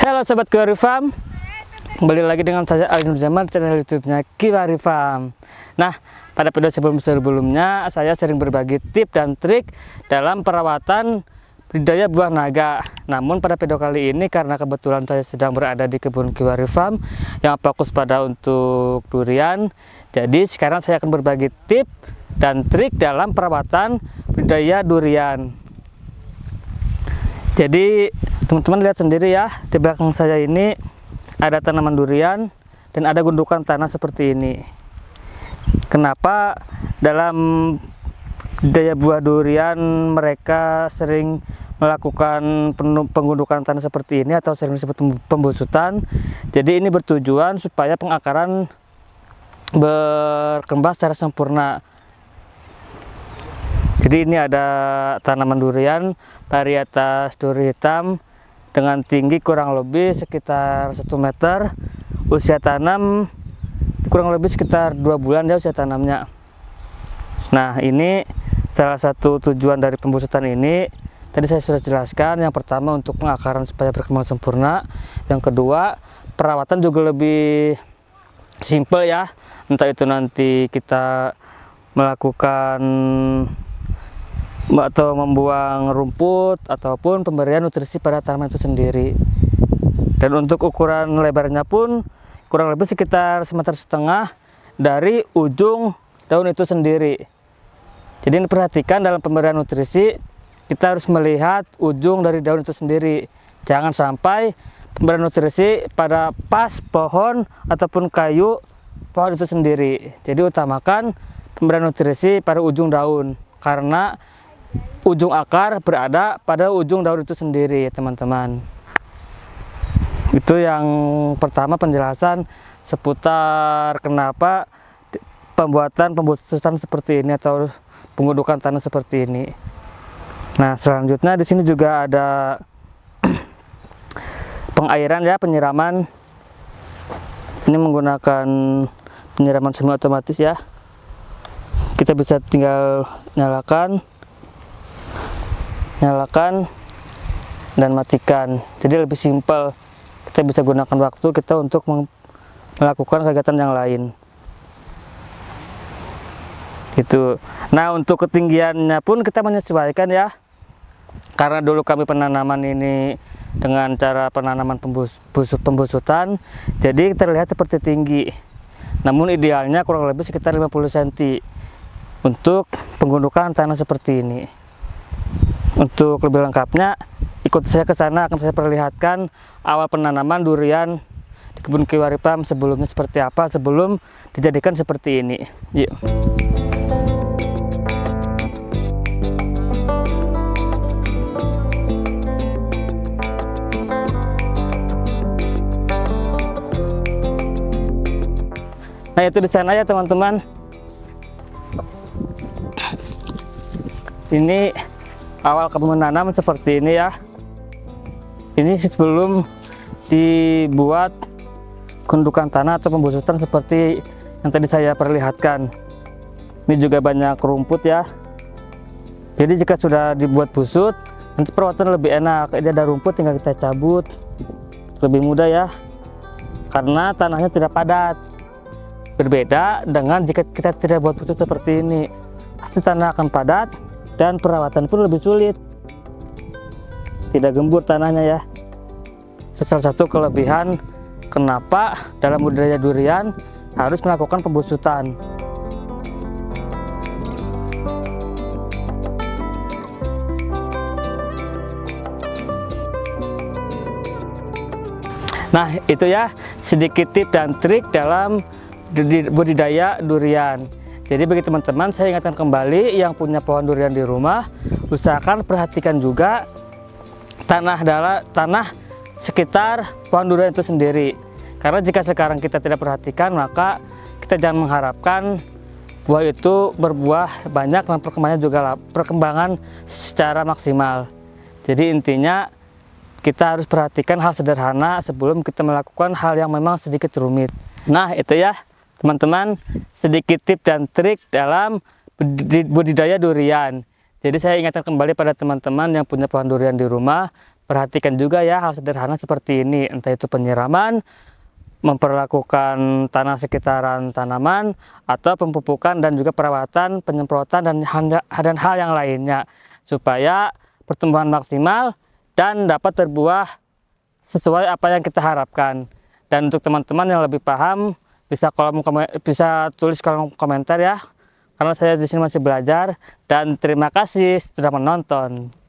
Halo Sobat Kiwari Farm, kembali lagi dengan saya Ali Nur Jamal, channel YouTube-nya Kiwari Farm. Nah, pada video sebelumnya saya sering berbagi tips dan trik dalam perawatan budidaya buah naga. Namun pada video kali ini karena kebetulan saya sedang berada di kebun Kiwari Farm yang fokus pada untuk durian, jadi sekarang saya akan berbagi tips dan trik dalam perawatan budidaya durian. Jadi teman-teman lihat sendiri ya, di belakang saya ini ada tanaman durian dan ada gundukan tanah seperti ini. Kenapa dalam budidaya buah durian mereka sering melakukan penggundukan tanah seperti ini atau sering disebut pembusutan? Jadi ini bertujuan supaya pengakaran berkembang secara sempurna. Jadi ini ada tanaman durian varietas duri hitam dengan tinggi kurang lebih sekitar 1 meter, usia tanam kurang lebih sekitar 2 bulan ya usia tanamnya. Nah, ini salah satu tujuan dari pembusutan ini tadi saya sudah jelaskan. Yang pertama untuk pengakaran supaya berkembang sempurna, yang kedua perawatan juga lebih simple ya, entah itu nanti kita melakukan atau membuang rumput ataupun pemberian nutrisi pada tanaman itu sendiri. Dan untuk ukuran lebarnya pun kurang lebih sekitar 1,5 meter dari ujung daun itu sendiri. Jadi ini perhatikan dalam pemberian nutrisi kita harus melihat ujung dari daun itu sendiri. Jangan sampai pemberian nutrisi pada pas pohon ataupun kayu pohon itu sendiri. Jadi utamakan pemberian nutrisi pada ujung daun, karena ujung akar berada pada ujung daun itu sendiri, teman-teman. Itu yang pertama, penjelasan seputar kenapa pembuatan pembusutan seperti ini atau penggundukan tanah seperti ini. Nah, selanjutnya di sini juga ada pengairan ya, penyiraman. Ini menggunakan penyiraman semi otomatis ya. Kita bisa tinggal nyalakan dan matikan. Jadi lebih simpel. Kita bisa gunakan waktu kita untuk melakukan kegiatan yang lain. Gitu. Nah, untuk ketinggiannya pun kita menyesuaikan ya. Karena dulu kami penanaman ini dengan cara penanaman pembusutan, jadi terlihat seperti tinggi. Namun idealnya kurang lebih sekitar 50 cm untuk penggundukan tanah seperti ini. Untuk lebih lengkapnya, ikut saya ke sana, akan saya perlihatkan awal penanaman durian di kebun Kiwari Farm sebelumnya seperti apa sebelum dijadikan seperti ini. Yuk. Nah, itu di sana ya teman-teman. Ini awal kebun menanam seperti ini ya. Ini sebelum dibuat gundukan tanah atau pembusutan seperti yang tadi saya perlihatkan. Ini juga banyak rumput ya. Jadi jika sudah dibuat busut, nanti perawatan lebih enak. Ini ada rumput tinggal kita cabut, lebih mudah ya, karena tanahnya tidak padat. Berbeda dengan jika kita tidak buat busut seperti ini, pasti tanah akan padat dan perawatan pun lebih sulit, tidak gembur tanahnya ya. Salah satu kelebihan kenapa dalam budidaya durian harus melakukan pembusutan. Nah, itu ya sedikit tips dan trik dalam budidaya durian. Jadi bagi teman-teman, saya ingatkan kembali yang punya pohon durian di rumah, usahakan perhatikan juga tanah sekitar pohon durian itu sendiri. Karena jika sekarang kita tidak perhatikan, maka kita jangan mengharapkan buah itu berbuah banyak dan perkembangan secara maksimal. Jadi intinya kita harus perhatikan hal sederhana sebelum kita melakukan hal yang memang sedikit rumit. Nah, itu ya teman-teman, sedikit tips dan trik dalam budidaya durian. Jadi saya ingatkan kembali pada teman-teman yang punya pohon durian di rumah, perhatikan juga ya hal sederhana seperti ini, entah itu penyiraman, memperlakukan tanah sekitaran tanaman, atau pemupukan dan juga perawatan, penyemprotan dan hal yang lainnya, supaya pertumbuhan maksimal dan dapat berbuah sesuai apa yang kita harapkan. Dan untuk teman-teman yang lebih paham, bisa tulis kolom komentar ya, karena saya di sini masih belajar. Dan terima kasih sudah menonton.